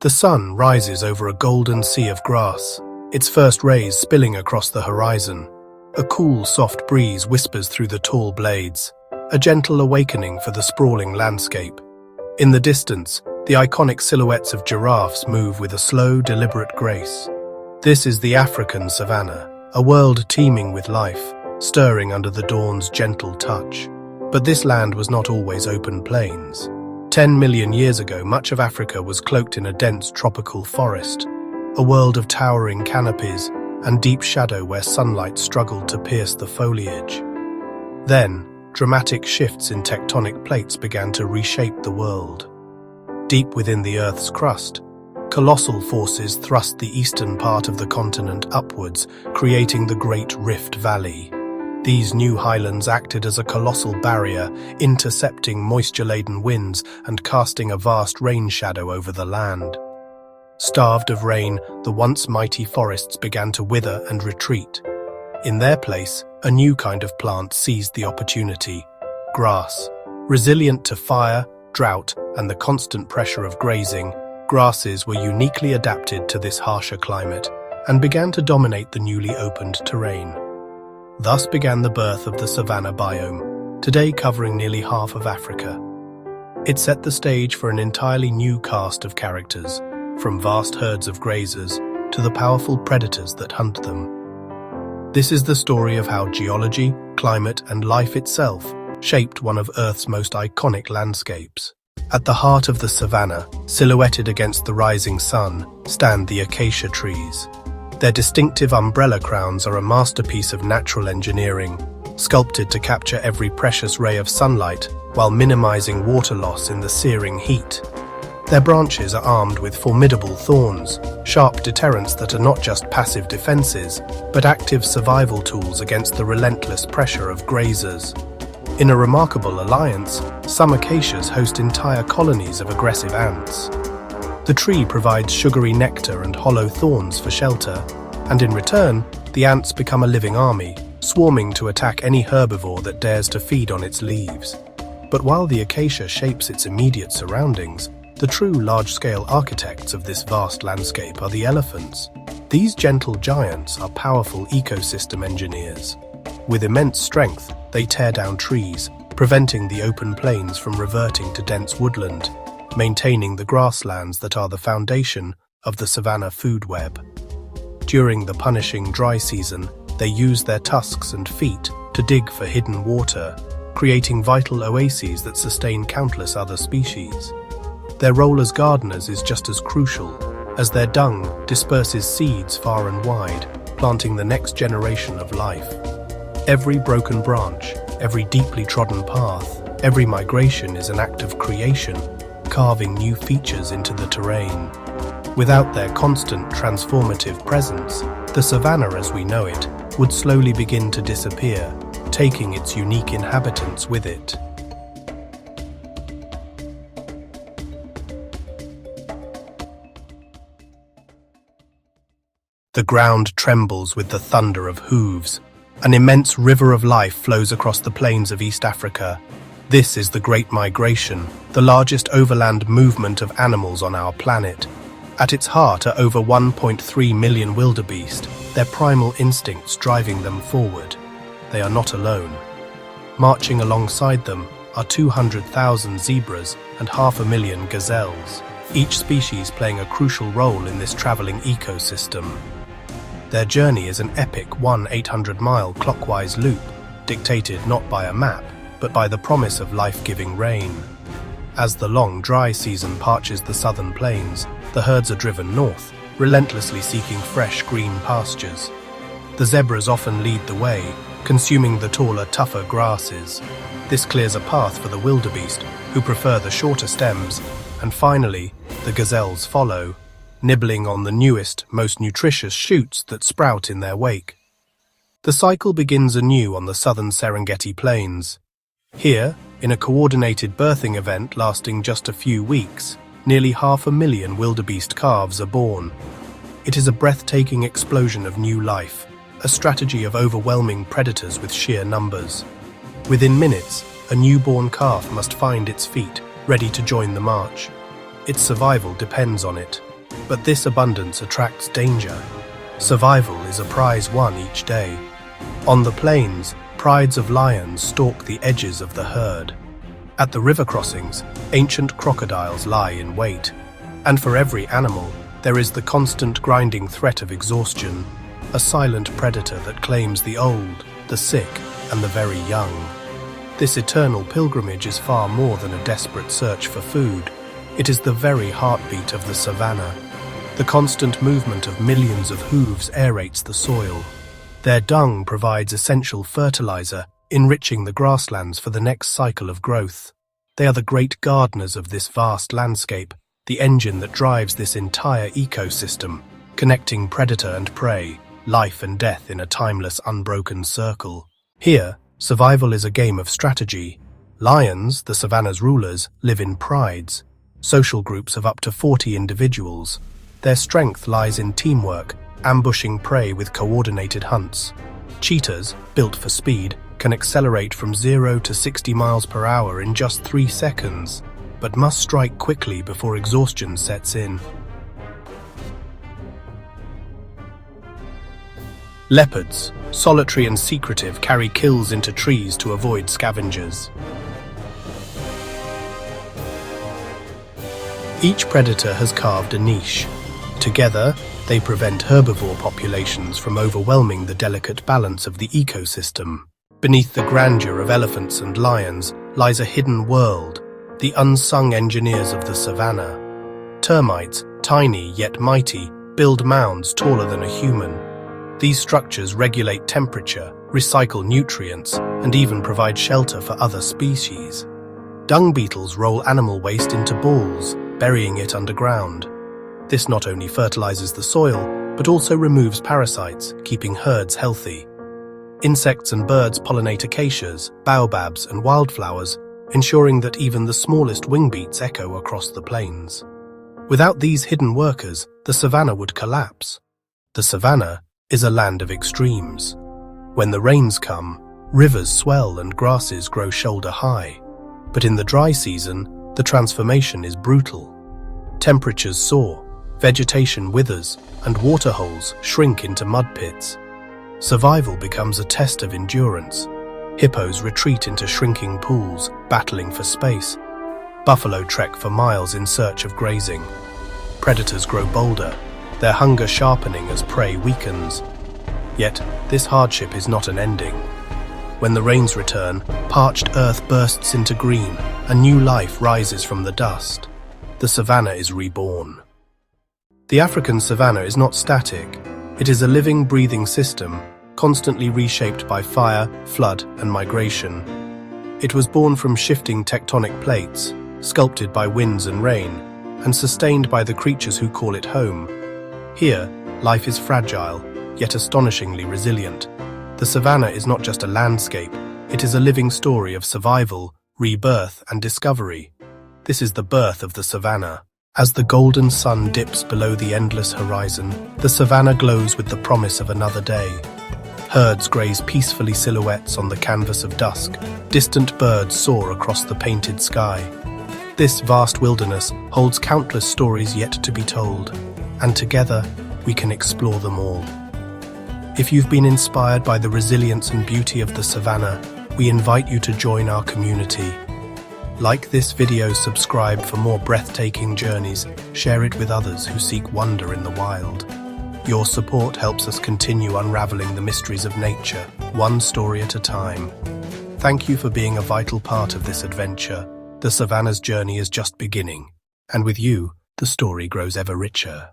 The sun rises over a golden sea of grass, its first rays spilling across the horizon. A cool, soft breeze whispers through the tall blades, a gentle awakening for the sprawling landscape. In the distance, the iconic silhouettes of giraffes move with a slow, deliberate grace. This is the African Savannah, a world teeming with life, stirring under the dawn's gentle touch. But this land was not always open plains. 10 million years ago, much of Africa was cloaked in a dense tropical forest, a world of towering canopies and deep shadow where sunlight struggled to pierce the foliage. Then, dramatic shifts in tectonic plates began to reshape the world. Deep within the Earth's crust, colossal forces thrust the eastern part of the continent upwards, creating the Great Rift Valley. These new highlands acted as a colossal barrier, intercepting moisture-laden winds and casting a vast rain shadow over the land. Starved of rain, the once mighty forests began to wither and retreat. In their place, a new kind of plant seized the opportunity: grass. Resilient to fire, drought, and the constant pressure of grazing, grasses were uniquely adapted to this harsher climate and began to dominate the newly opened terrain. Thus began the birth of the savanna biome, today covering nearly half of Africa. It set the stage for an entirely new cast of characters, from vast herds of grazers to the powerful predators that hunt them. This is the story of how geology, climate, and life itself shaped one of Earth's most iconic landscapes. At the heart of the savanna, silhouetted against the rising sun, stand the acacia trees. Their distinctive umbrella crowns are a masterpiece of natural engineering, sculpted to capture every precious ray of sunlight while minimizing water loss in the searing heat. Their branches are armed with formidable thorns, sharp deterrents that are not just passive defenses, but active survival tools against the relentless pressure of grazers. In a remarkable alliance, some acacias host entire colonies of aggressive ants. The tree provides sugary nectar and hollow thorns for shelter, and in return, the ants become a living army, swarming to attack any herbivore that dares to feed on its leaves. But while the acacia shapes its immediate surroundings, the true large-scale architects of this vast landscape are the elephants. These gentle giants are powerful ecosystem engineers. With immense strength, they tear down trees, preventing the open plains from reverting to dense woodland, maintaining the grasslands that are the foundation of the savanna food web. During the punishing dry season, they use their tusks and feet to dig for hidden water, creating vital oases that sustain countless other species. Their role as gardeners is just as crucial, as their dung disperses seeds far and wide, planting the next generation of life. Every broken branch, every deeply trodden path, every migration is an act of creation, carving new features into the terrain. Without their constant transformative presence, the savanna as we know it would slowly begin to disappear, taking its unique inhabitants with it. The ground trembles with the thunder of hooves. An immense river of life flows across the plains of East Africa. This is the Great Migration, the largest overland movement of animals on our planet. At its heart are over 1.3 million wildebeest, their primal instincts driving them forward. They are not alone. Marching alongside them are 200,000 zebras and 500,000 gazelles, each species playing a crucial role in this traveling ecosystem. Their journey is an epic 800-mile clockwise loop, dictated not by a map, but by the promise of life-giving rain. As the long, dry season parches the southern plains, the herds are driven north, relentlessly seeking fresh green pastures. The zebras often lead the way, consuming the taller, tougher grasses. This clears a path for the wildebeest, who prefer the shorter stems, and finally, the gazelles follow, nibbling on the newest, most nutritious shoots that sprout in their wake. The cycle begins anew on the southern Serengeti Plains. Here, in a coordinated birthing event lasting just a few weeks, nearly 500,000 wildebeest calves are born. It is a breathtaking explosion of new life, a strategy of overwhelming predators with sheer numbers. Within minutes, a newborn calf must find its feet, ready to join the march. Its survival depends on it. But this abundance attracts danger. Survival is a prize won each day. On the plains, prides of lions stalk the edges of the herd. At the river crossings, ancient crocodiles lie in wait. And for every animal, there is the constant grinding threat of exhaustion, a silent predator that claims the old, the sick, and the very young. This eternal pilgrimage is far more than a desperate search for food. It is the very heartbeat of the savannah. The constant movement of millions of hooves aerates the soil. Their dung provides essential fertilizer, enriching the grasslands for the next cycle of growth. They are the great gardeners of this vast landscape, the engine that drives this entire ecosystem, connecting predator and prey, life and death in a timeless, unbroken circle. Here, survival is a game of strategy. Lions, the savannah's rulers, live in prides, social groups of up to 40 individuals. Their strength lies in teamwork, ambushing prey with coordinated hunts. Cheetahs, built for speed, can accelerate from 0 to 60 miles per hour in just 3 seconds, but must strike quickly before exhaustion sets in. Leopards, solitary and secretive, carry kills into trees to avoid scavengers. Each predator has carved a niche. Together, they prevent herbivore populations from overwhelming the delicate balance of the ecosystem. Beneath the grandeur of elephants and lions lies a hidden world, the unsung engineers of the savannah. Termites, tiny yet mighty, build mounds taller than a human. These structures regulate temperature, recycle nutrients, and even provide shelter for other species. Dung beetles roll animal waste into balls, burying it underground. This not only fertilizes the soil, but also removes parasites, keeping herds healthy. Insects and birds pollinate acacias, baobabs, and wildflowers, ensuring that even the smallest wing beats echo across the plains. Without these hidden workers, the savannah would collapse. The savannah is a land of extremes. When the rains come, rivers swell and grasses grow shoulder high. But in the dry season, the transformation is brutal. Temperatures soar, vegetation withers, and waterholes shrink into mud pits. Survival becomes a test of endurance. Hippos retreat into shrinking pools, battling for space. Buffalo trek for miles in search of grazing. Predators grow bolder, their hunger sharpening as prey weakens. Yet, this hardship is not an ending. When the rains return, parched earth bursts into green, a new life rises from the dust. The savannah is reborn. The African savannah is not static. It is a living, breathing system, constantly reshaped by fire, flood, and migration. It was born from shifting tectonic plates, sculpted by winds and rain, and sustained by the creatures who call it home. Here, life is fragile, yet astonishingly resilient. The savannah is not just a landscape, it is a living story of survival, rebirth, and discovery. This is the birth of the savannah. As the golden sun dips below the endless horizon, the savannah glows with the promise of another day. Herds graze peacefully silhouettes on the canvas of dusk. Distant birds soar across the painted sky. This vast wilderness holds countless stories yet to be told, and together we can explore them all. If you've been inspired by the resilience and beauty of the savannah, we invite you to join our community. Like this video, subscribe for more breathtaking journeys, share it with others who seek wonder in the wild. Your support helps us continue unraveling the mysteries of nature, one story at a time. Thank you for being a vital part of this adventure. The savannah's journey is just beginning, and with you, the story grows ever richer.